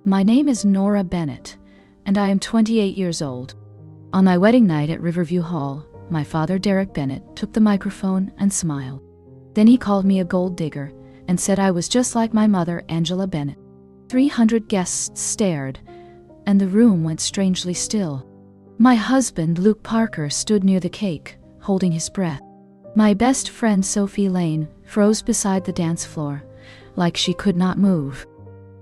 My name is Nora Bennett, and I am 28 years old. On my wedding night at Riverview Hall, my father, Derek Bennett, took the microphone and smiled. Then he called me a gold digger and said I was just like my mother, Angela Bennett. 300 guests stared, and the room went strangely still. My husband, Luke Parker, stood near the cake, holding his breath. My best friend, Sophie Lane, froze beside the dance floor, like she could not move.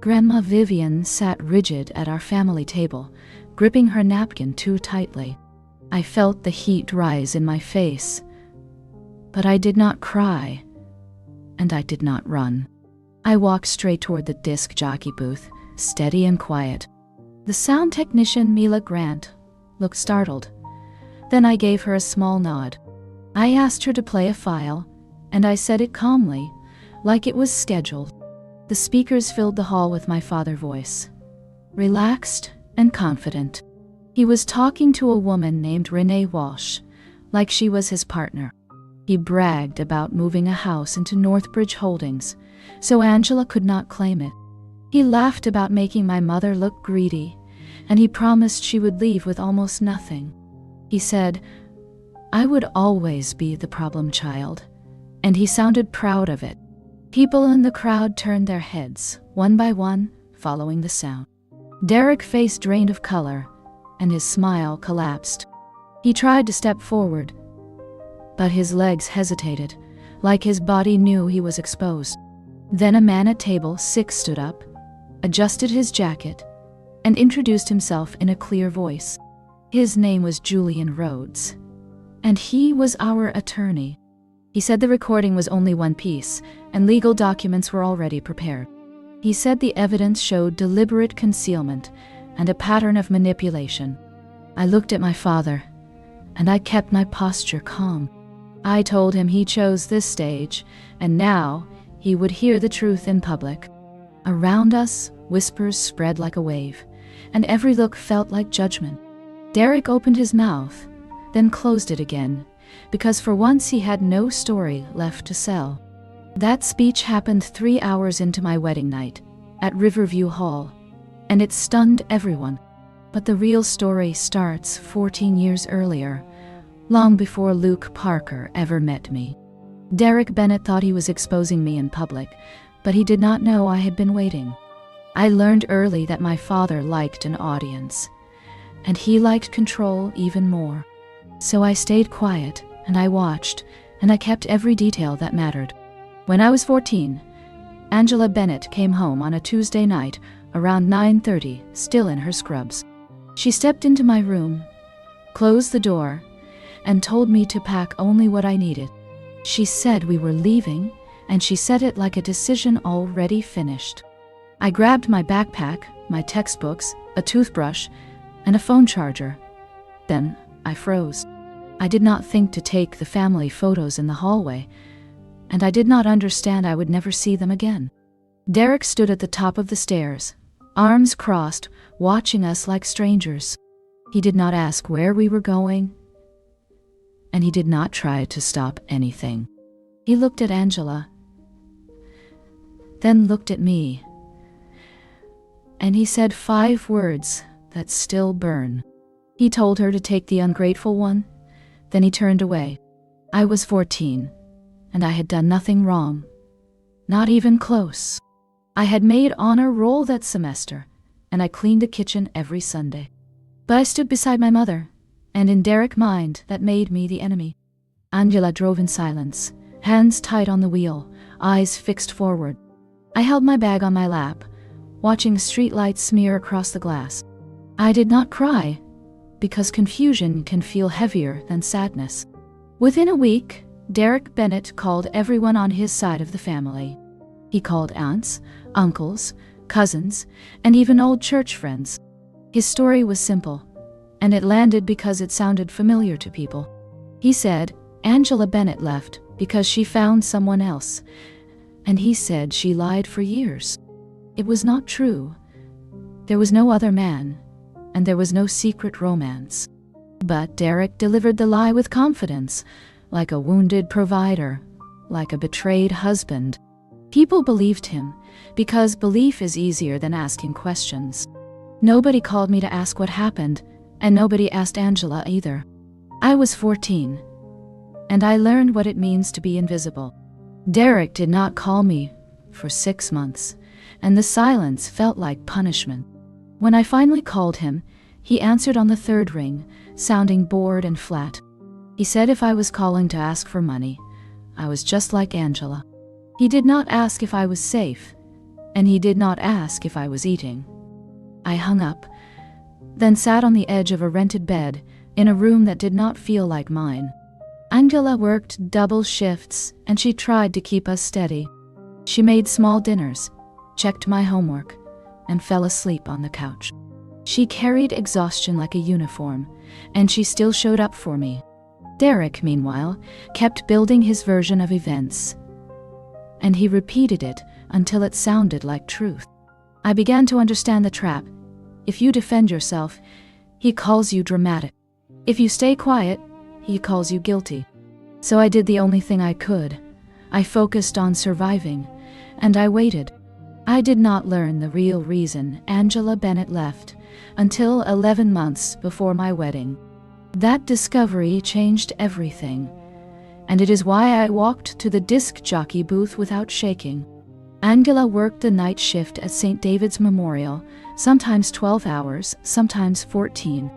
Grandma Vivian sat rigid at our family table, gripping her napkin too tightly. I felt the heat rise in my face, but I did not cry, and I did not run. I walked straight toward the disc jockey booth, steady and quiet. The sound technician, Mila Grant, looked startled. Then I gave her a small nod. I asked her to play a file, and I said it calmly, like it was scheduled. The speakers filled the hall with my father's voice, relaxed and confident. He was talking to a woman named Renee Walsh, like she was his partner. He bragged about moving a house into Northbridge Holdings, so Angela could not claim it. He laughed about making my mother look greedy, and he promised she would leave with almost nothing. He said, I would always be the problem child, and he sounded proud of it. People in the crowd turned their heads, one by one, following the sound. Derek's face drained of color, and his smile collapsed. He tried to step forward, but his legs hesitated, like his body knew he was exposed. Then a man at table 6 stood up, adjusted his jacket, and introduced himself in a clear voice. His name was Julian Rhodes, and he was our attorney. He said the recording was only one piece, and legal documents were already prepared. He said the evidence showed deliberate concealment and a pattern of manipulation. I looked at my father, and I kept my posture calm. I told him he chose this stage, and now he would hear the truth in public. Around us, whispers spread like a wave, and every look felt like judgment. Derek opened his mouth, then closed it again, because for once he had no story left to sell. That speech happened 3 hours into my wedding night, at Riverview Hall, and it stunned everyone. But the real story starts 14 years earlier, long before Luke Parker ever met me. Derek Bennett thought he was exposing me in public, but he did not know I had been waiting. I learned early that my father liked an audience, and he liked control even more. So I stayed quiet, and I watched, and I kept every detail that mattered. When I was 14, Angela Bennett came home on a Tuesday night around 9:30, still in her scrubs. She stepped into my room, closed the door, and told me to pack only what I needed. She said we were leaving, and she said it like a decision already finished. I grabbed my backpack, my textbooks, a toothbrush, and a phone charger. Then I froze. I did not think to take the family photos in the hallway, and I did not understand I would never see them again. Derek stood at the top of the stairs, arms crossed, watching us like strangers. He did not ask where we were going, and he did not try to stop anything. He looked at Angela, then looked at me, and he said 5 words that still burn. He told her to take the ungrateful one, then he turned away. I was 14, and I had done nothing wrong, not even close. I had made honor roll that semester, and I cleaned the kitchen every Sunday. But I stood beside my mother, and in Derek's mind, that made me the enemy. Angela drove in silence, hands tight on the wheel, eyes fixed forward. I held my bag on my lap, watching streetlights smear across the glass. I did not cry, because confusion can feel heavier than sadness. Within a week, Derek Bennett called everyone on his side of the family. He called aunts, uncles, cousins, and even old church friends. His story was simple, and it landed because it sounded familiar to people. He said Angela Bennett left because she found someone else, and he said she lied for years. It was not true. There was no other man, and there was no secret romance. But Derek delivered the lie with confidence, like a wounded provider, like a betrayed husband. People believed him, because belief is easier than asking questions. Nobody called me to ask what happened, and nobody asked Angela either. I was 14, and I learned what it means to be invisible. Derek did not call me for 6 months, and the silence felt like punishment. When I finally called him, he answered on the third ring, sounding bored and flat. He said if I was calling to ask for money, I was just like Angela. He did not ask if I was safe, and he did not ask if I was eating. I hung up, then sat on the edge of a rented bed in a room that did not feel like mine. Angela worked double shifts, and she tried to keep us steady. She made small dinners, checked my homework, and fell asleep on the couch. She carried exhaustion like a uniform, and she still showed up for me. Derek, meanwhile, kept building his version of events, and he repeated it until it sounded like truth. I began to understand the trap. If you defend yourself, he calls you dramatic. If you stay quiet, he calls you guilty. So I did the only thing I could. I focused on surviving, and I waited. I did not learn the real reason Angela Bennett left until 11 months before my wedding. That discovery changed everything, and it is why I walked to the disc jockey booth without shaking. Angela worked the night shift at St. David's Memorial, sometimes 12 hours, sometimes 14.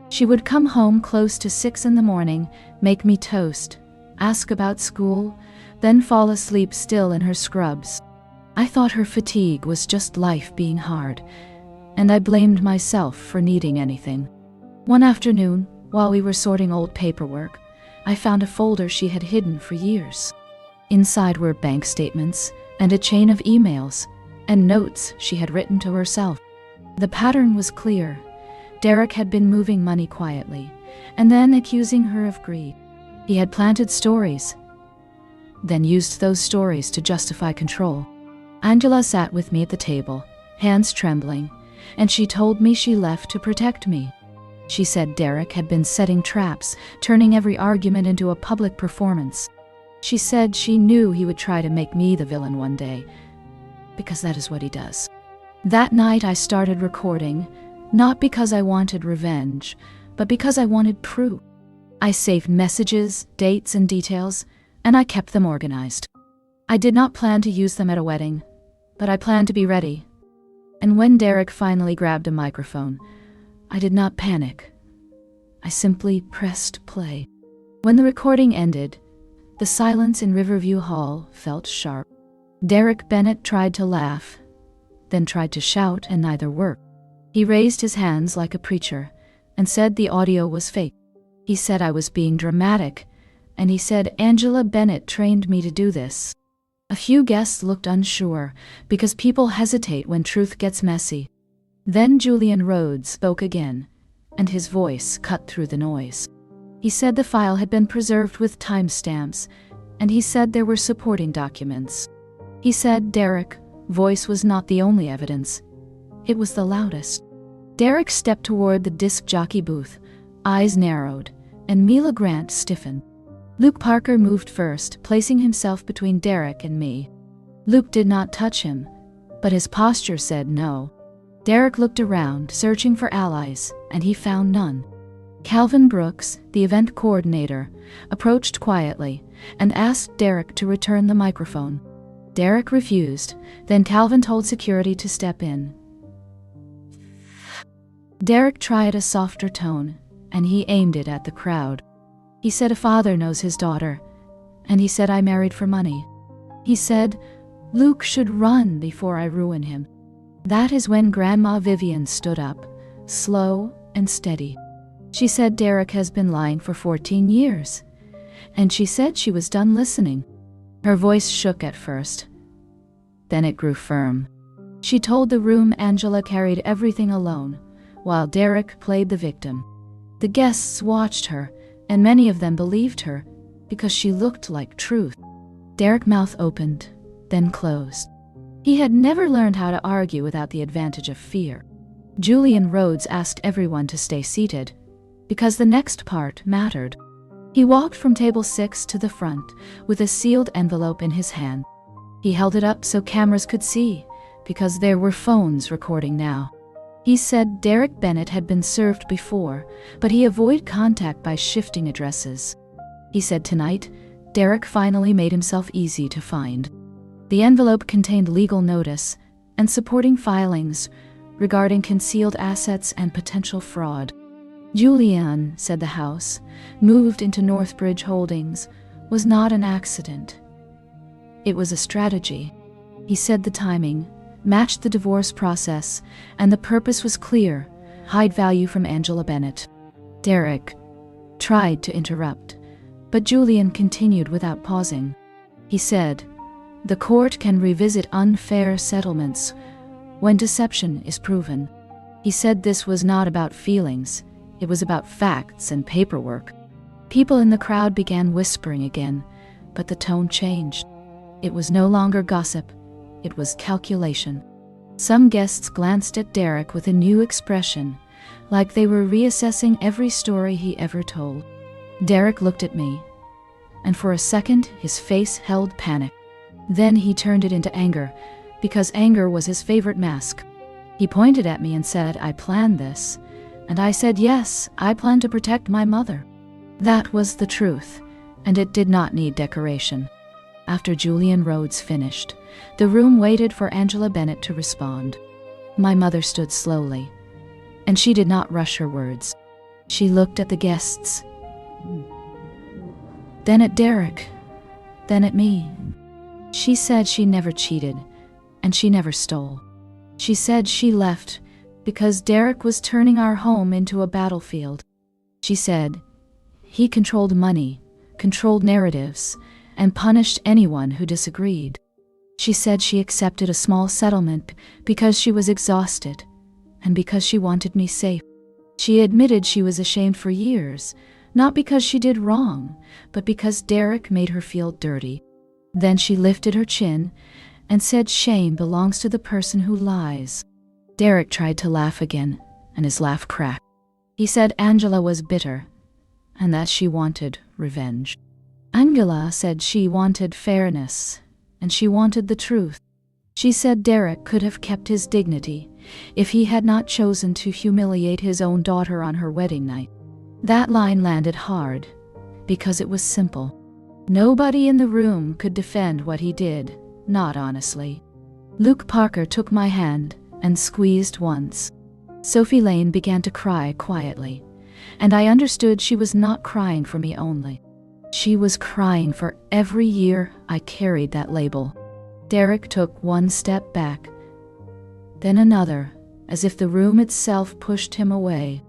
She would come home close to 6 in the morning, make me toast, ask about school, then fall asleep still in her scrubs. I thought her fatigue was just life being hard, and I blamed myself for needing anything. One afternoon, while we were sorting old paperwork, I found a folder she had hidden for years. Inside were bank statements and a chain of emails and notes she had written to herself. The pattern was clear. Derek had been moving money quietly, and then accusing her of greed. He had planted stories, then used those stories to justify control. Angela sat with me at the table, hands trembling, and she told me she left to protect me. She said Derek had been setting traps, turning every argument into a public performance. She said she knew he would try to make me the villain one day, because that is what he does. That night I started recording, not because I wanted revenge, but because I wanted proof. I saved messages, dates, and details, and I kept them organized. I did not plan to use them at a wedding, but I planned to be ready. And when Derek finally grabbed a microphone, I did not panic. I simply pressed play. When the recording ended, the silence in Riverview Hall felt sharp. Derek Bennett tried to laugh, then tried to shout, and neither worked. He raised his hands like a preacher and said the audio was fake. He said I was being dramatic, and he said Angela Bennett trained me to do this. A few guests looked unsure, because people hesitate when truth gets messy. Then Julian Rhodes spoke again, and his voice cut through the noise. He said the file had been preserved with timestamps, and he said there were supporting documents. He said Derek's voice was not the only evidence. It was the loudest. Derek stepped toward the disc jockey booth, eyes narrowed, and Mila Grant stiffened. Luke Parker moved first, placing himself between Derek and me. Luke did not touch him, but his posture said no. Derek looked around, searching for allies, and he found none. Calvin Brooks, the event coordinator, approached quietly and asked Derek to return the microphone. Derek refused, then Calvin told security to step in. Derek tried a softer tone, and he aimed it at the crowd. He said a father knows his daughter, and he said I married for money. He said Luke should run before I ruin him. That is when Grandma Vivian stood up, slow and steady. She said Derek has been lying for 14 years, and she said she was done listening. Her voice shook at first, then it grew firm. She told the room Angela carried everything alone, while Derek played the victim. The guests watched her, and many of them believed her, because she looked like truth. Derek's mouth opened, then closed. He had never learned how to argue without the advantage of fear. Julian Rhodes asked everyone to stay seated, because the next part mattered. He walked from table 6 to the front, with a sealed envelope in his hand. He held it up so cameras could see, because there were phones recording now. He said Derek Bennett had been served before, but he avoided contact by shifting addresses. He said tonight, Derek finally made himself easy to find. The envelope contained legal notice and supporting filings regarding concealed assets and potential fraud. Julian, said the house, moved into Northbridge Holdings, was not an accident. It was a strategy. He said the timing matched the divorce process, and the purpose was clear: hide value from Angela Bennett. Derek tried to interrupt, but Julian continued without pausing. He said, "The court can revisit unfair settlements when deception is proven." He said this was not about feelings, it was about facts and paperwork. People in the crowd began whispering again, but the tone changed. It was no longer gossip, it was calculation. Some guests glanced at Derek with a new expression, like they were reassessing every story he ever told. Derek looked at me, and for a second his face held panic. Then he turned it into anger, because anger was his favorite mask. He pointed at me and said, "I planned this." And I said, "Yes, I planned to protect my mother." That was the truth, and it did not need decoration. After Julian Rhodes finished, the room waited for Angela Bennett to respond. My mother stood slowly, and she did not rush her words. She looked at the guests, then at Derek, then at me. She said she never cheated, and she never stole. She said she left because Derek was turning our home into a battlefield. She said he controlled money, controlled narratives, and punished anyone who disagreed. She said she accepted a small settlement because she was exhausted and because she wanted me safe. She admitted she was ashamed for years, not because she did wrong, but because Derek made her feel dirty. Then she lifted her chin and said shame belongs to the person who lies. Derek tried to laugh again, and his laugh cracked. He said Angela was bitter, and that she wanted revenge. Angela said she wanted fairness, and she wanted the truth. She said Derek could have kept his dignity if he had not chosen to humiliate his own daughter on her wedding night. That line landed hard, because it was simple. Nobody in the room could defend what he did, not honestly. Luke Parker took my hand and squeezed once. Sophie Lane began to cry quietly, and I understood she was not crying for me only. She was crying for every year I carried that label. Derek took one step back, then another, as if the room itself pushed him away.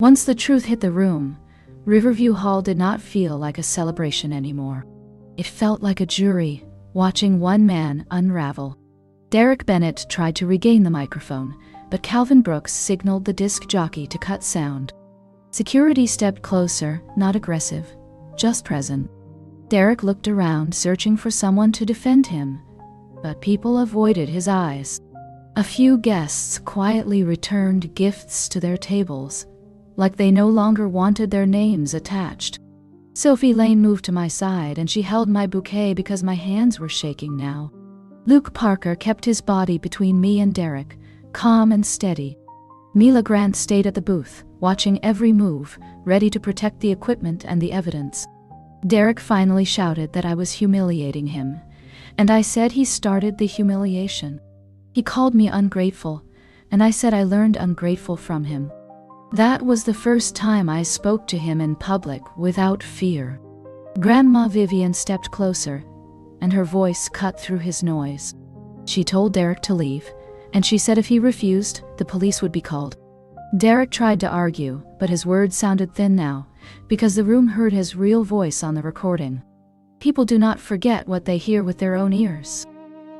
Once the truth hit the room, Riverview Hall did not feel like a celebration anymore. It felt like a jury watching one man unravel. Derek Bennett tried to regain the microphone, but Calvin Brooks signaled the disc jockey to cut sound. Security stepped closer, not aggressive, just present. Derek looked around, searching for someone to defend him, but people avoided his eyes. A few guests quietly returned gifts to their tables, like they no longer wanted their names attached. Sophie Lane moved to my side, and she held my bouquet because my hands were shaking now. Luke Parker kept his body between me and Derek, calm and steady. Mila Grant stayed at the booth, watching every move, ready to protect the equipment and the evidence. Derek finally shouted that I was humiliating him, and I said he started the humiliation. He called me ungrateful, and I said I learned ungrateful from him. That was the first time I spoke to him in public without fear. Grandma Vivian stepped closer, and her voice cut through his noise. She told Derek to leave, and she said if he refused, the police would be called. Derek tried to argue, but his words sounded thin now, because the room heard his real voice on the recording. People do not forget what they hear with their own ears.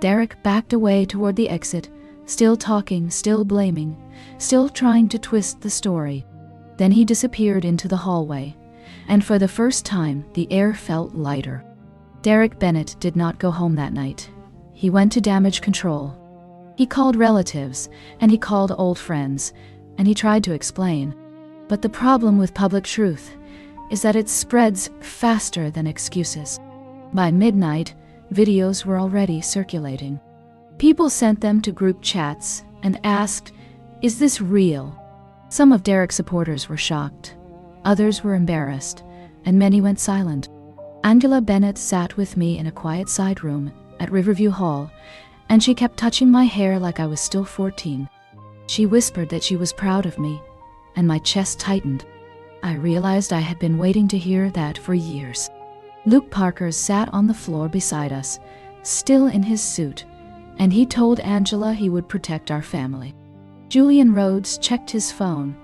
Derek backed away toward the exit, still talking, still blaming, still trying to twist the story. Then he disappeared into the hallway, and for the first time, the air felt lighter. Derek Bennett did not go home that night. He went to damage control. He called relatives, and he called old friends, and he tried to explain. But the problem with public truth is that it spreads faster than excuses. By midnight, Videos were already circulating. People sent them to group chats and asked, "Is this real?" Some of Derek's supporters were shocked. Others were embarrassed, and many went silent. Angela Bennett sat with me in a quiet side room at Riverview Hall, and she kept touching my hair like I was still 14. She whispered that she was proud of me, and my chest tightened. I realized I had been waiting to hear that for years. Luke Parker sat on the floor beside us, still in his suit, and he told Angela he would protect our family. Julian Rhodes checked his phone,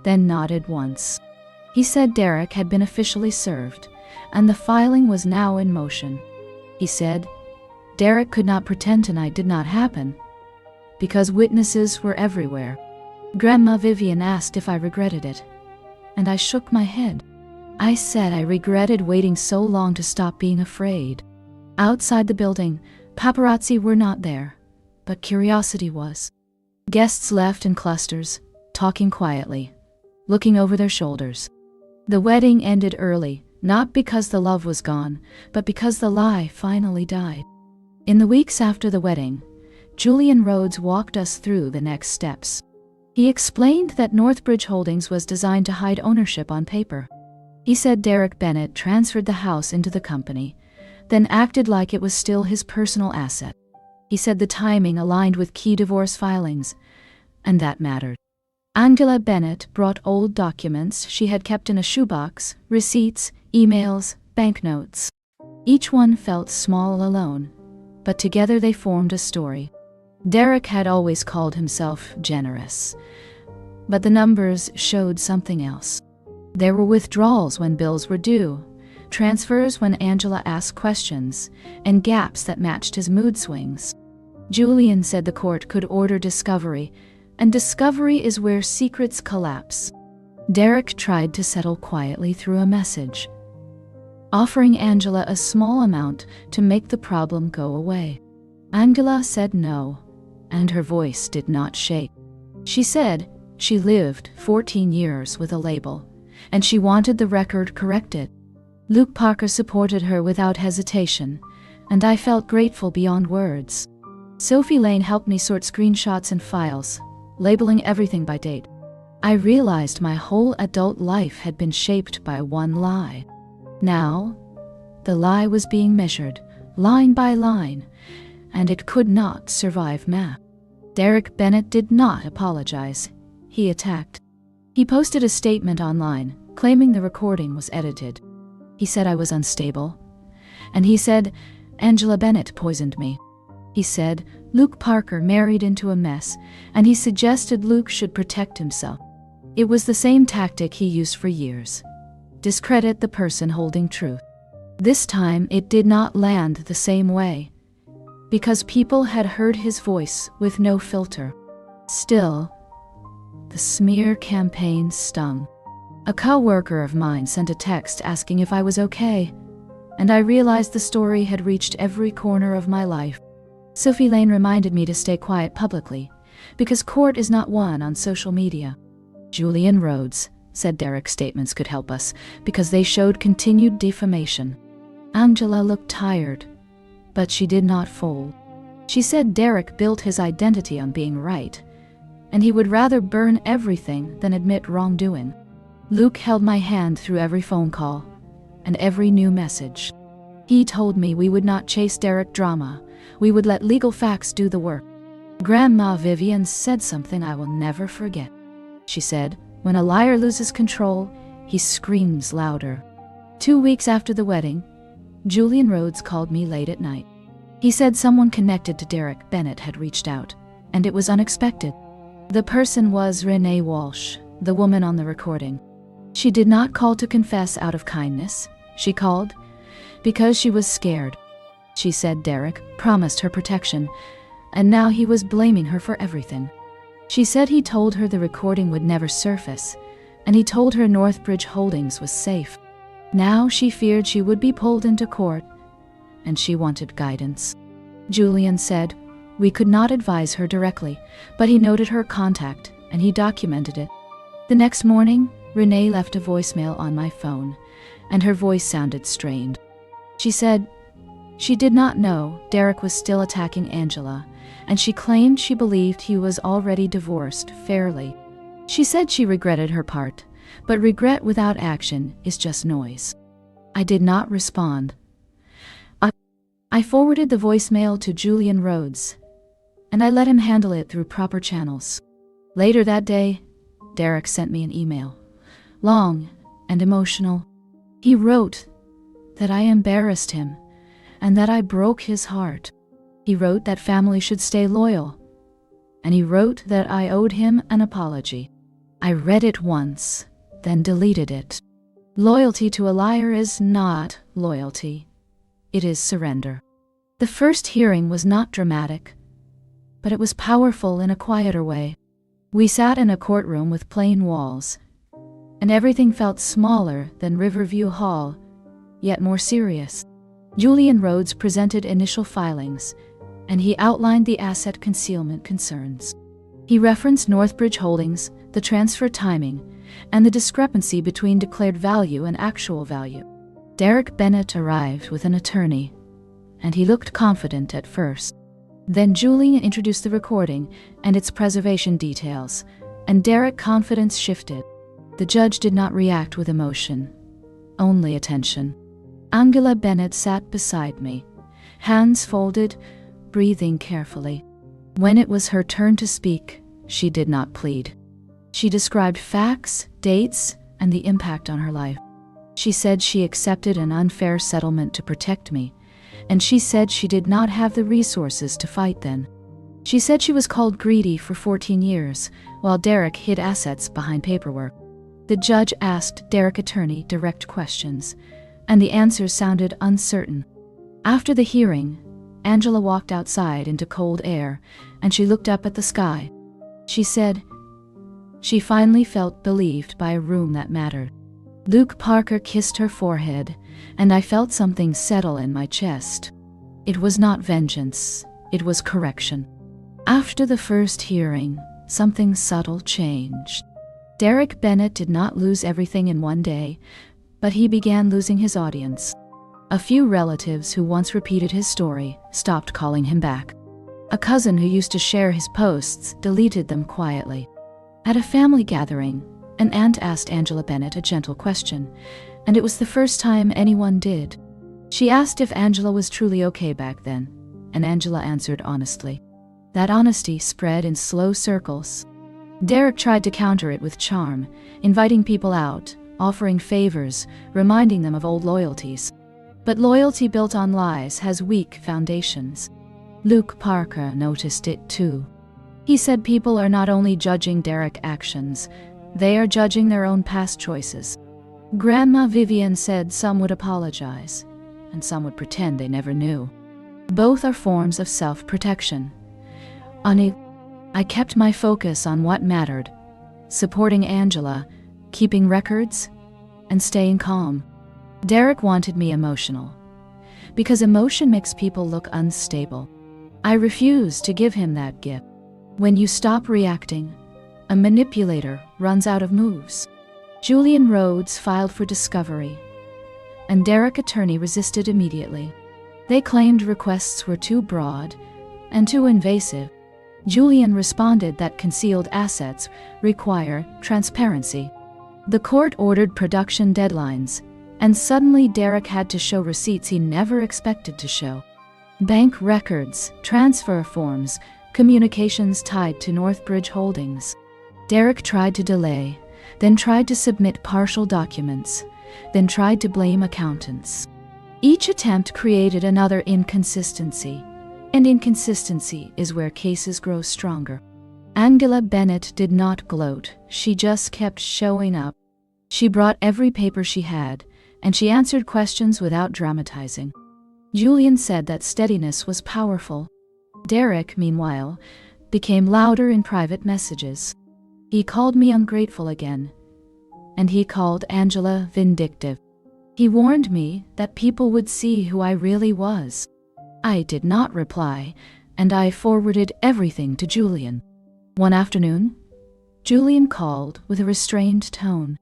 then nodded once. He said Derek had been officially served, and the filing was now in motion. He said, Derek could not pretend tonight did not happen, because witnesses were everywhere. Grandma Vivian asked if I regretted it, and I shook my head. I said I regretted waiting so long to stop being afraid. Outside the building, paparazzi were not there, but curiosity was. Guests left in clusters, talking quietly, looking over their shoulders. The wedding ended early, not because the love was gone, but because the lie finally died. In the weeks after the wedding, Julian Rhodes walked us through the next steps. He explained that Northbridge Holdings was designed to hide ownership on paper. He said Derek Bennett transferred the house into the company, then acted like it was still his personal asset. He said the timing aligned with key divorce filings, and that mattered. Angela Bennett brought old documents she had kept in a shoebox, receipts, emails, banknotes. Each one felt small alone, but together they formed a story. Derek had always called himself generous, but the numbers showed something else. There were withdrawals when bills were due, transfers when Angela asked questions, and gaps that matched his mood swings. Julian said the court could order discovery, and discovery is where secrets collapse. Derek tried to settle quietly through a message, offering Angela a small amount to make the problem go away. Angela said no, and her voice did not shake. She said she lived 14 years with a label, and she wanted the record corrected. Luke Parker supported her without hesitation, and I felt grateful beyond words. Sophie Lane helped me sort screenshots and files, labeling everything by date. I realized my whole adult life had been shaped by one lie. Now, the lie was being measured, line by line, and it could not survive math. Derek Bennett did not apologize. He attacked. He posted a statement online, claiming the recording was edited. He said I was unstable, and he said Angela Bennett poisoned me. He said Luke Parker married into a mess, and he suggested Luke should protect himself. It was the same tactic he used for years. Discredit the person holding truth. This time it did not land the same way, because people had heard his voice with no filter. Still, the smear campaign stung. A co-worker of mine sent a text asking if I was okay, and I realized the story had reached every corner of my life. Sophie Lane reminded me to stay quiet publicly, because court is not won on social media. Julian Rhodes said Derek's statements could help us, because they showed continued defamation. Angela looked tired, but she did not fold. She said Derek built his identity on being right, and he would rather burn everything than admit wrongdoing. Luke held my hand through every phone call and every new message. He told me we would not chase Derek drama, we would let legal facts do the work. Grandma Vivian said something I will never forget. She said, when a liar loses control, he screams louder. 2 weeks after the wedding, Julian Rhodes called me late at night. He said someone connected to Derek Bennett had reached out, and it was unexpected. The person was Renee Walsh, the woman on the recording. She did not call to confess out of kindness. She called because she was scared. She said Derek promised her protection, and now he was blaming her for everything. She said he told her the recording would never surface, and he told her Northbridge Holdings was safe. Now she feared she would be pulled into court, and she wanted guidance. Julian said we could not advise her directly, but he noted her contact, and he documented it. The next morning, Renee left a voicemail on my phone, and her voice sounded strained. She said, She did not know Derek was still attacking Angela, and she claimed she believed he was already divorced fairly. She said she regretted her part, but regret without action is just noise. I did not respond. I forwarded the voicemail to Julian Rhodes, and I let him handle it through proper channels. Later that day, Derek sent me an email, long and emotional. He wrote that I embarrassed him and that I broke his heart. He wrote that family should stay loyal, and he wrote that I owed him an apology. I read it once, then deleted it. Loyalty to a liar is not loyalty. It is surrender. The first hearing was not dramatic, but it was powerful in a quieter way. We sat in a courtroom with plain walls, and everything felt smaller than Riverview Hall, yet more serious. Julian Rhodes presented initial filings, and he outlined the asset concealment concerns. He referenced Northbridge Holdings, the transfer timing, and the discrepancy between declared value and actual value. Derek Bennett arrived with an attorney, and he looked confident at first. Then Julian introduced the recording and its preservation details, and Derek's confidence shifted. The judge did not react with emotion, only attention. Angela Bennett sat beside me, hands folded, breathing carefully. When it was her turn to speak, she did not plead. She described facts, dates, and the impact on her life. She said she accepted an unfair settlement to protect me, and she said she did not have the resources to fight then. She said she was called greedy for 14 years, while Derek hid assets behind paperwork. The judge asked Derek's attorney direct questions, and the answers sounded uncertain. After the hearing, Angela walked outside into cold air, and she looked up at the sky. She said she finally felt believed by a room that mattered. Luke Parker kissed her forehead, and I felt something settle in my chest. It was not vengeance, it was correction. After the first hearing, something subtle changed. Derek Bennett did not lose everything in one day, but he began losing his audience. A few relatives who once repeated his story stopped calling him back. A cousin who used to share his posts deleted them quietly. At a family gathering, an aunt asked Angela Bennett a gentle question, and it was the first time anyone did. She asked if Angela was truly okay back then, and Angela answered honestly. That honesty spread in slow circles. Derek tried to counter it with charm, inviting people out, offering favors, reminding them of old loyalties. But loyalty built on lies has weak foundations. Luke Parker noticed it too. He said people are not only judging Derek's actions, they are judging their own past choices. Grandma Vivian said some would apologize, and some would pretend they never knew. Both are forms of self-protection. I kept my focus on what mattered, supporting Angela, keeping records, and staying calm. Derek wanted me emotional, because emotion makes people look unstable. I refused to give him that gift. When you stop reacting, a manipulator runs out of moves. Julian Rhodes filed for discovery, and Derek's attorney resisted immediately. They claimed requests were too broad and too invasive. Julian responded that concealed assets require transparency. The court ordered production deadlines, and suddenly Derek had to show receipts he never expected to show. Bank records, transfer forms, communications tied to Northbridge Holdings. Derek tried to delay, then tried to submit partial documents, then tried to blame accountants. Each attempt created another inconsistency, and inconsistency is where cases grow stronger. Angela Bennett did not gloat, she just kept showing up. She brought every paper she had, and she answered questions without dramatizing. Julian said that steadiness was powerful. Derek, meanwhile, became louder in private messages. He called me ungrateful again, and he called Angela vindictive. He warned me that people would see who I really was. I did not reply, and I forwarded everything to Julian. One afternoon, Julian called with a restrained tone.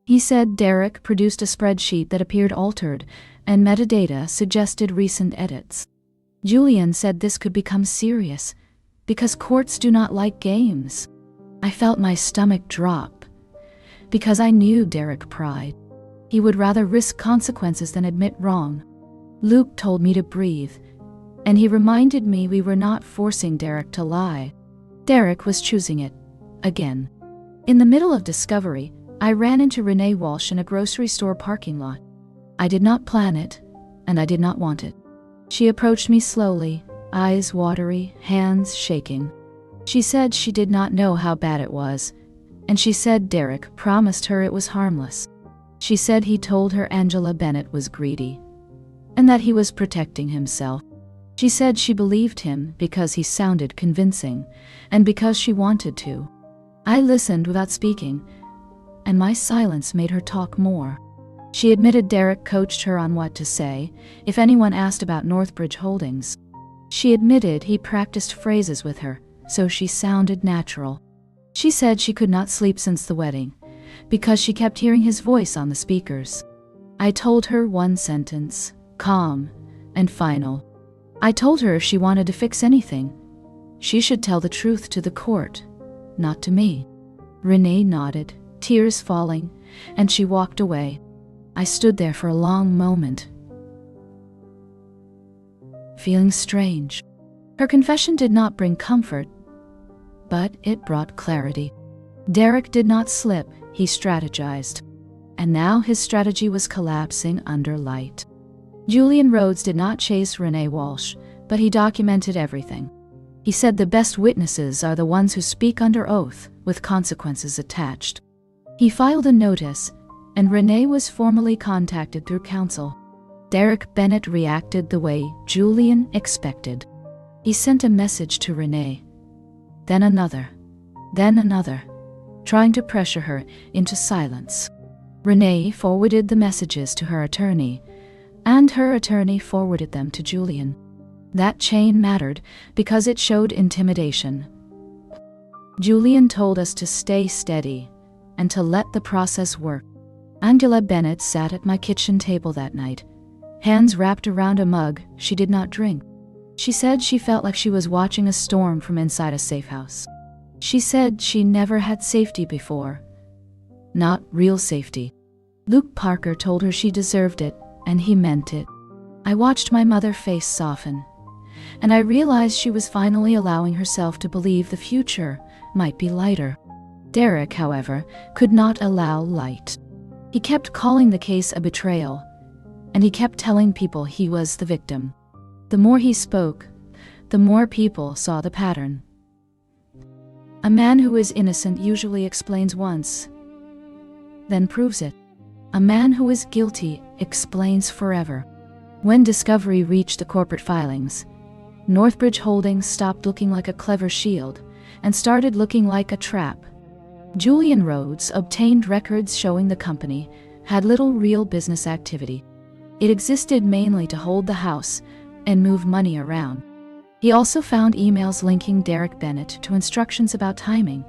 He said Derek produced a spreadsheet that appeared altered, and metadata suggested recent edits. Julian said this could become serious, because courts do not like games. I felt my stomach drop, because I knew Derek pride. He would rather risk consequences than admit wrong. Luke told me to breathe, and he reminded me we were not forcing Derek to lie. Derek was choosing it, again. In the middle of discovery, I ran into Renee Walsh in a grocery store parking lot. I did not plan it, and I did not want it. She approached me slowly, eyes watery, hands shaking. She said she did not know how bad it was, and she said Derek promised her it was harmless. She said he told her Angela Bennett was greedy, and that he was protecting himself. She said she believed him because he sounded convincing, and because she wanted to. I listened without speaking, and my silence made her talk more. She admitted Derek coached her on what to say if anyone asked about Northbridge Holdings. She admitted he practiced phrases with her, so she sounded natural. She said she could not sleep since the wedding, because she kept hearing his voice on the speakers. I told her one sentence, calm and final. I told her if she wanted to fix anything, she should tell the truth to the court, not to me. Renee nodded, tears falling, and she walked away. I stood there for a long moment, feeling strange. Her confession did not bring comfort, but it brought clarity. Derek did not slip, he strategized. And now his strategy was collapsing under light. Julian Rhodes did not chase Renee Walsh, but he documented everything. He said the best witnesses are the ones who speak under oath, with consequences attached. He filed a notice, and Renee was formally contacted through counsel. Derek Bennett reacted the way Julian expected. He sent a message to Renee, then another, trying to pressure her into silence. Renee forwarded the messages to her attorney, and her attorney forwarded them to Julian. That chain mattered because it showed intimidation. Julian told us to stay steady and to let the process work. Angela Bennett sat at my kitchen table that night, hands wrapped around a mug she did not drink. She said she felt like she was watching a storm from inside a safe house. She said she never had safety before. Not real safety. Luke Parker told her she deserved it, and he meant it. I watched my mother's face soften, and I realized she was finally allowing herself to believe the future might be lighter. Derek, however, could not allow light. He kept calling the case a betrayal, and he kept telling people he was the victim. The more he spoke, the more people saw the pattern. A man who is innocent usually explains once, then proves it. A man who is guilty explains forever. When discovery reached the corporate filings, Northbridge Holdings stopped looking like a clever shield and started looking like a trap. Julian Rhodes obtained records showing the company had little real business activity. It existed mainly to hold the house and move money around. He also found emails linking Derek Bennett to instructions about timing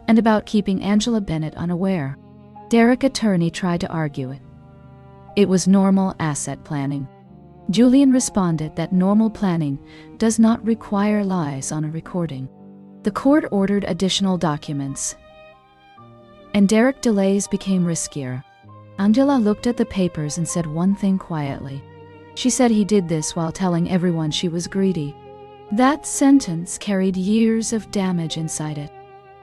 and about keeping Angela Bennett unaware. Derek's attorney tried to argue it. It was normal asset planning. Julian responded that normal planning does not require lies on a recording. The court ordered additional documents, and Derek's delays became riskier. Angela looked at the papers and said one thing quietly. She said he did this while telling everyone she was greedy. That sentence carried years of damage inside it.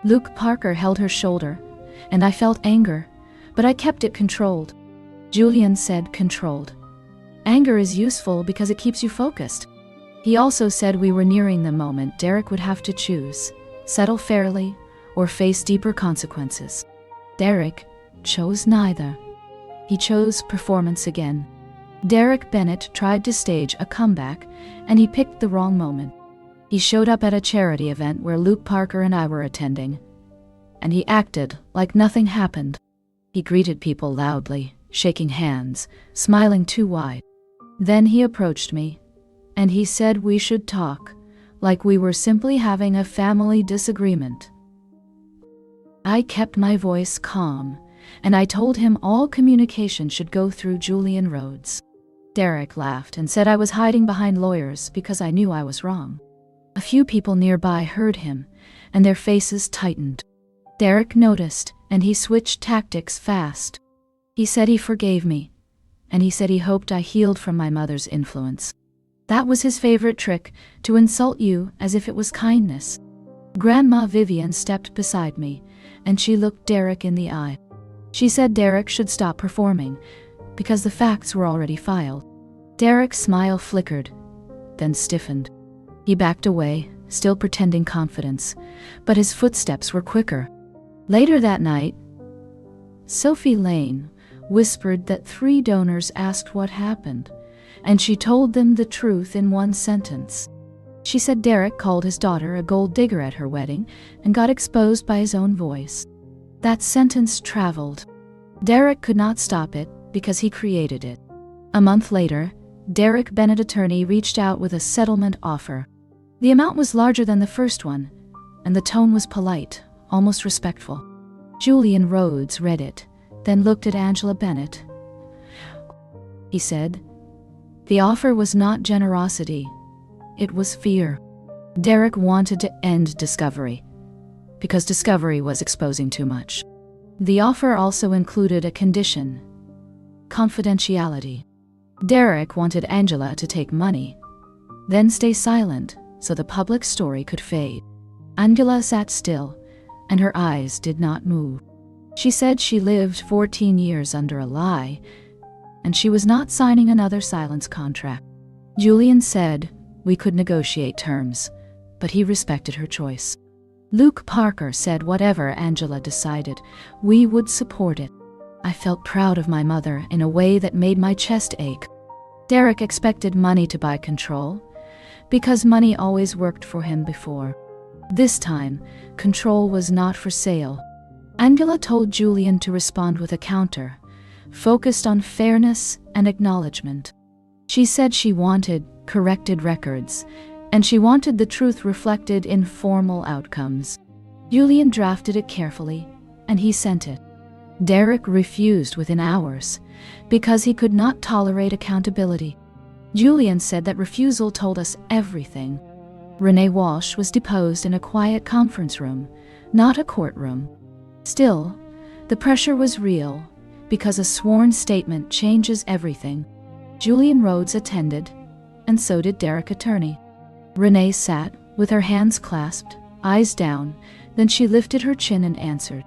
Luke Parker held her shoulder, and I felt anger, but I kept it controlled. Julian said controlled. Anger is useful because it keeps you focused. He also said we were nearing the moment Derek would have to choose, settle fairly or face deeper consequences. Derek chose neither. He chose performance again. Derek Bennett tried to stage a comeback, and he picked the wrong moment. He showed up at a charity event where Luke Parker and I were attending, and he acted like nothing happened. He greeted people loudly, shaking hands, smiling too wide. Then he approached me, and he said we should talk, like we were simply having a family disagreement. I kept my voice calm, and I told him all communication should go through Julian Rhodes. Derek laughed and said I was hiding behind lawyers because I knew I was wrong. A few people nearby heard him, and their faces tightened. Derek noticed, and he switched tactics fast. He said he forgave me, and he said he hoped I healed from my mother's influence. That was his favorite trick, to insult you as if it was kindness. Grandma Vivian stepped beside me, and she looked Derek in the eye. She said Derek should stop performing, because the facts were already filed. Derek's smile flickered, then stiffened. He backed away, still pretending confidence, but his footsteps were quicker. Later that night, Sophie Lane whispered that 3 donors asked what happened, and she told them the truth in one sentence. She said Derek called his daughter a gold digger at her wedding and got exposed by his own voice. That sentence traveled. Derek could not stop it because he created it. A month later, Derek Bennett attorney reached out with a settlement offer. The amount was larger than the first one, and the tone was polite, almost respectful. Julian Rhodes read it, then looked at Angela Bennett. He said, "The offer was not generosity. It was fear." Derek wanted to end Discovery, because Discovery was exposing too much. The offer also included a condition: confidentiality. Derek wanted Angela to take money, then stay silent so the public story could fade. Angela sat still, and her eyes did not move. She said she lived 14 years under a lie, and she was not signing another silence contract. Julian said we could negotiate terms, but he respected her choice. Luke Parker said whatever Angela decided, we would support it. I felt proud of my mother in a way that made my chest ache. Derek expected money to buy control, because money always worked for him before. This time, control was not for sale. Angela told Julian to respond with a counter, focused on fairness and acknowledgement. She said she wanted corrected records, and she wanted the truth reflected in formal outcomes. Julian drafted it carefully, and he sent it. Derek refused within hours, because he could not tolerate accountability. Julian said that refusal told us everything. Renee Walsh was deposed in a quiet conference room, not a courtroom. Still, the pressure was real, because a sworn statement changes everything. Julian Rhodes attended, and so did Derek attorney. Renee sat, with her hands clasped, eyes down, then she lifted her chin and answered.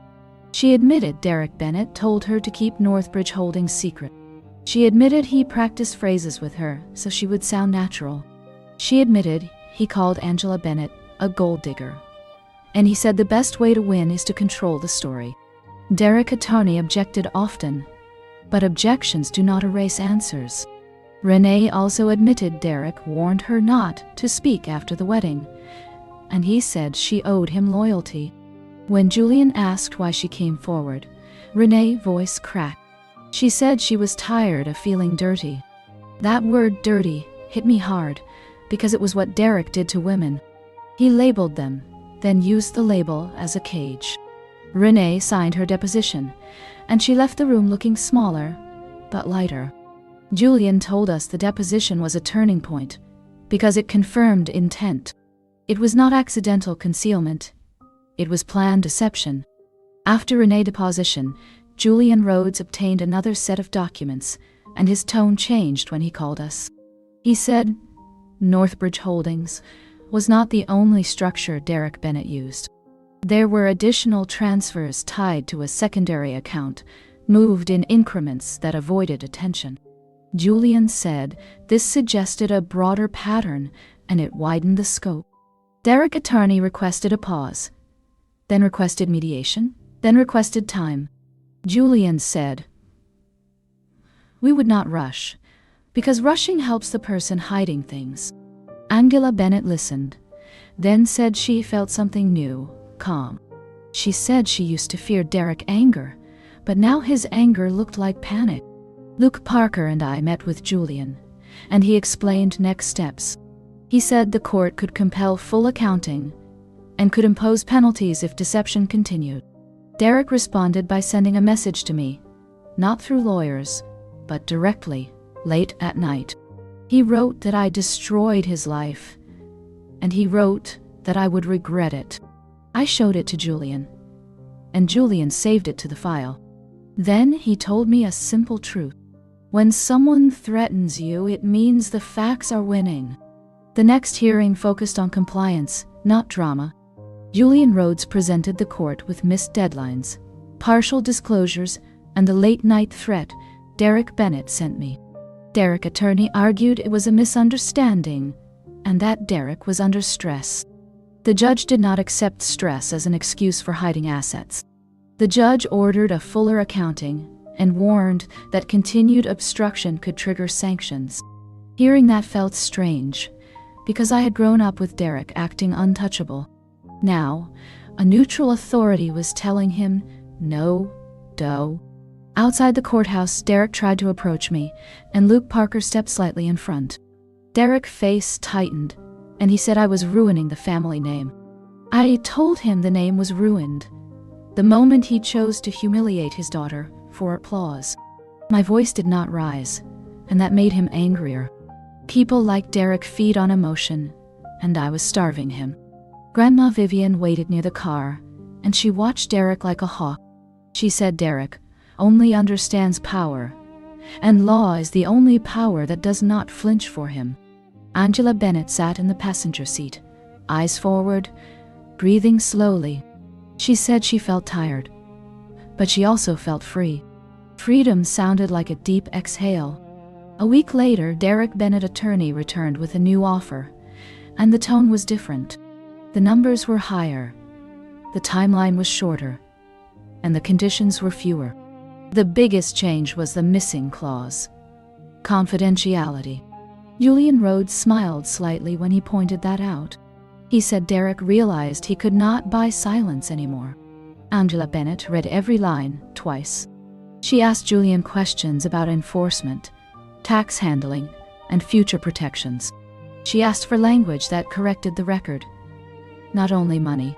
She admitted Derek Bennett told her to keep Northbridge Holdings secret. She admitted he practiced phrases with her so she would sound natural. She admitted he called Angela Bennett a gold digger. And he said the best way to win is to control the story. Derek attorney objected often, but objections do not erase answers. Renee also admitted Derek warned her not to speak after the wedding, and he said she owed him loyalty. When Julian asked why she came forward, Renee's voice cracked. She said she was tired of feeling dirty. That word dirty hit me hard, because it was what Derek did to women. He labeled them, then used the label as a cage. Renee signed her deposition, and she left the room looking smaller, but lighter. Julian told us the deposition was a turning point, because it confirmed intent. It was not accidental concealment. It was planned deception. After Renee's deposition, Julian Rhodes obtained another set of documents, and his tone changed when he called us. He said, Northbridge Holdings was not the only structure Derek Bennett used. There were additional transfers tied to a secondary account, moved in increments that avoided attention. Julian said this suggested a broader pattern, and it widened the scope. Derek attorney requested a pause, then requested mediation, then requested time. Julian said, we would not rush, because rushing helps the person hiding things. Angela Bennett listened, then said she felt something new, calm. She said she used to fear Derek's anger, but now his anger looked like panic. Luke Parker and I met with Julian, and he explained next steps. He said the court could compel full accounting and could impose penalties if deception continued. Derek responded by sending a message to me, not through lawyers, but directly, late at night. He wrote that I destroyed his life, and he wrote that I would regret it. I showed it to Julian, and Julian saved it to the file. Then he told me a simple truth. When someone threatens you, it means the facts are winning. The next hearing focused on compliance, not drama. Julian Rhodes presented the court with missed deadlines, partial disclosures, and the late-night threat Derek Bennett sent me. Derek attorney argued it was a misunderstanding, and that Derek was under stress. The judge did not accept stress as an excuse for hiding assets. The judge ordered a fuller accounting and warned that continued obstruction could trigger sanctions. Hearing that felt strange, because I had grown up with Derek acting untouchable. Now, a neutral authority was telling him, no, dough. Outside the courthouse, Derek tried to approach me, and Luke Parker stepped slightly in front. Derek's face tightened, and he said I was ruining the family name. I told him the name was ruined, the moment he chose to humiliate his daughter for applause. My voice did not rise, and that made him angrier. People like Derek feed on emotion, and I was starving him. Grandma Vivian waited near the car, and she watched Derek like a hawk. She said Derek only understands power, and law is the only power that does not flinch for him. Angela Bennett sat in the passenger seat, eyes forward, breathing slowly. She said she felt tired, but she also felt free. Freedom sounded like a deep exhale. A week later, Derek Bennett attorney returned with a new offer, and the tone was different. The numbers were higher, the timeline was shorter, and the conditions were fewer. The biggest change was the missing clause: confidentiality. Julian Rhodes smiled slightly when he pointed that out. He said Derek realized he could not buy silence anymore. Angela Bennett read every line twice. She asked Julian questions about enforcement, tax handling, and future protections. She asked for language that corrected the record, not only money.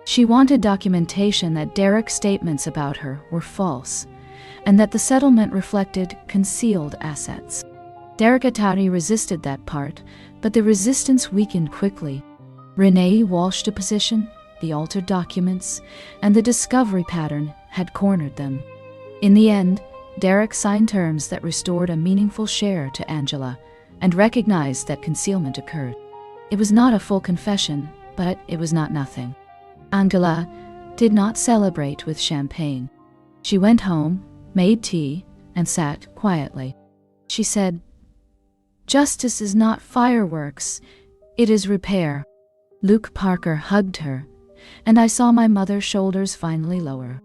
She wanted documentation that Derek's statements about her were false, and that the settlement reflected concealed assets. Derek attorney resisted that part, but the resistance weakened quickly. Renee Walsh deposition, the altered documents, and the discovery pattern had cornered them. In the end, Derek signed terms that restored a meaningful share to Angela and recognized that concealment occurred. It was not a full confession, but it was not nothing. Angela did not celebrate with champagne. She went home, made tea, and sat quietly. She said, "Justice is not fireworks, it is repair." Luke Parker hugged her, and I saw my mother's shoulders finally lower.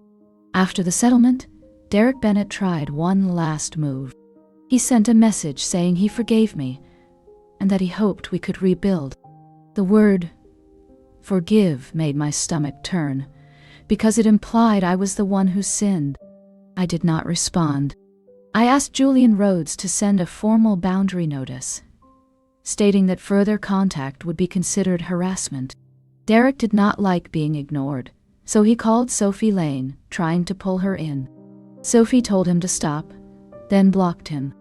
After the settlement, Derek Bennett tried one last move. He sent a message saying he forgave me, and that he hoped we could rebuild. The word forgive made my stomach turn, because it implied I was the one who sinned. I did not respond. I asked Julian Rhodes to send a formal boundary notice, stating that further contact would be considered harassment. Derek did not like being ignored, so he called Sophie Lane, trying to pull her in. Sophie told him to stop, then blocked him.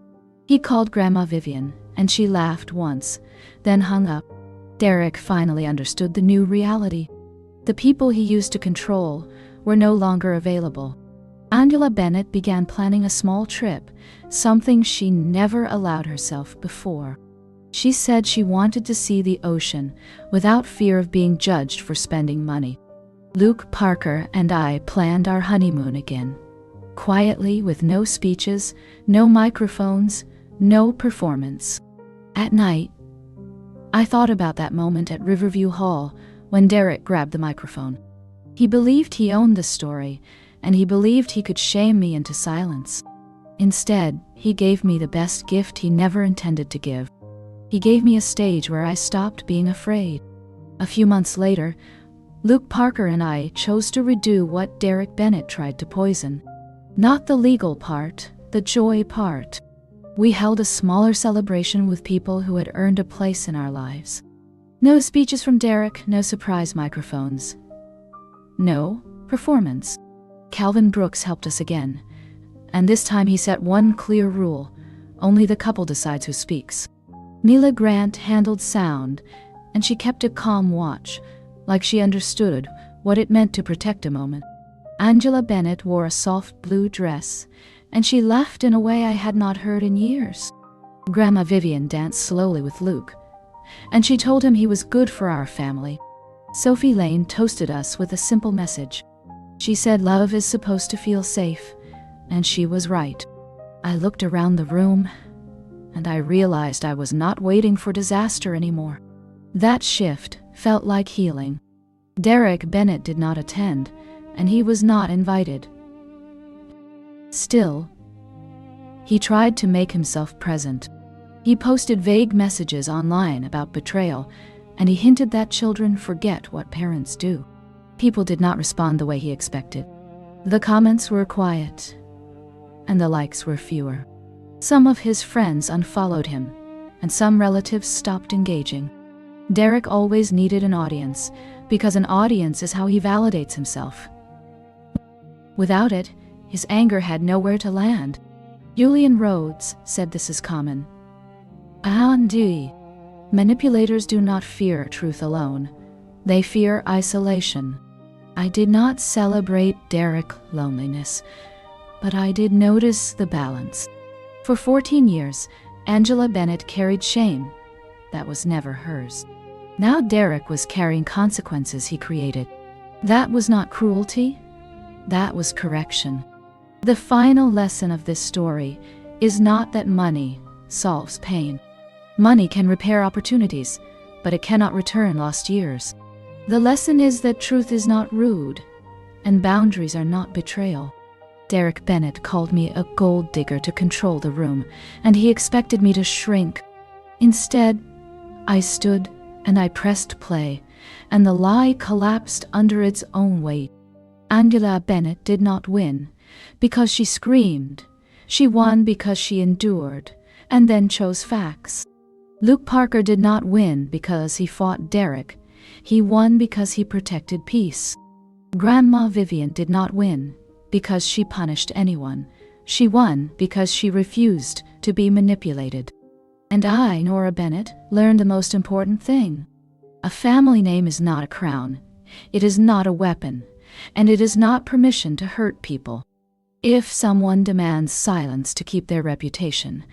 He called Grandma Vivian, and she laughed once, then hung up. Derek finally understood the new reality. The people he used to control were no longer available. Angela Bennett began planning a small trip, something she never allowed herself before. She said she wanted to see the ocean without fear of being judged for spending money. Luke Parker and I planned our honeymoon again, quietly, with no speeches, no microphones, no performance. At night, I thought about that moment at Riverview Hall when Derek grabbed the microphone. He believed he owned the story, and he believed he could shame me into silence. Instead, he gave me the best gift he never intended to give. He gave me a stage where I stopped being afraid. A few months later, Luke Parker and I chose to redo what Derek Bennett tried to poison. Not the legal part, the joy part. We held a smaller celebration with people who had earned a place in our lives. No speeches from Derek, no surprise microphones. No performance. Calvin Brooks helped us again, and this time he set one clear rule: only the couple decides who speaks. Mila Grant handled sound, and she kept a calm watch, like she understood what it meant to protect a moment. Angela Bennett wore a soft blue dress, and she laughed in a way I had not heard in years. Grandma Vivian danced slowly with Luke, and she told him he was good for our family. Sophie Lane toasted us with a simple message. She said love is supposed to feel safe, and she was right. I looked around the room, and I realized I was not waiting for disaster anymore. That shift felt like healing. Derek Bennett did not attend, and he was not invited. Still, he tried to make himself present. He posted vague messages online about betrayal, and he hinted that children forget what parents do. People did not respond the way he expected. The comments were quiet, and the likes were fewer. Some of his friends unfollowed him, and some relatives stopped engaging. Derek always needed an audience, because an audience is how he validates himself. Without it, his anger had nowhere to land. Julian Rhodes said this is common. Manipulators do not fear truth alone. They fear isolation. I did not celebrate Derek's loneliness, but I did notice the balance. For 14 years, Angela Bennett carried shame that was never hers. Now Derek was carrying consequences he created. That was not cruelty. That was correction. The final lesson of this story is not that money solves pain. Money can repair opportunities, but it cannot return lost years. The lesson is that truth is not rude, and boundaries are not betrayal. Derek Bennett called me a gold digger to control the room, and he expected me to shrink. Instead, I stood and I pressed play, and the lie collapsed under its own weight. Angela Bennett did not win because she screamed. She won because she endured, and then chose facts. Luke Parker did not win because he fought Derek. He won because he protected peace. Grandma Vivian did not win because she punished anyone. She won because she refused to be manipulated. And I, Nora Bennett, learned the most important thing. A family name is not a crown. It is not a weapon, and it is not permission to hurt people. If someone demands silence to keep their reputation,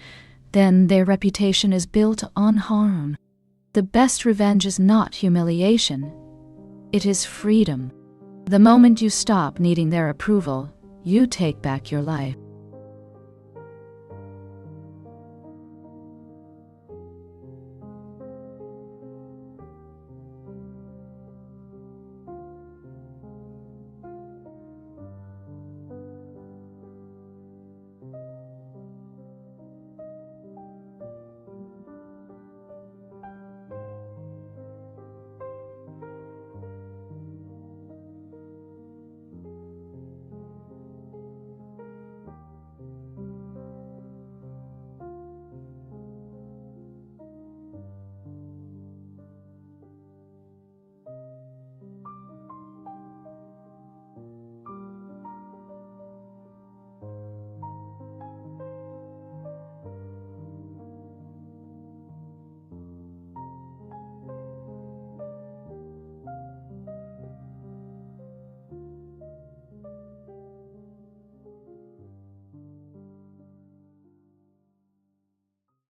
then their reputation is built on harm. The best revenge is not humiliation. It is freedom. The moment you stop needing their approval, you take back your life.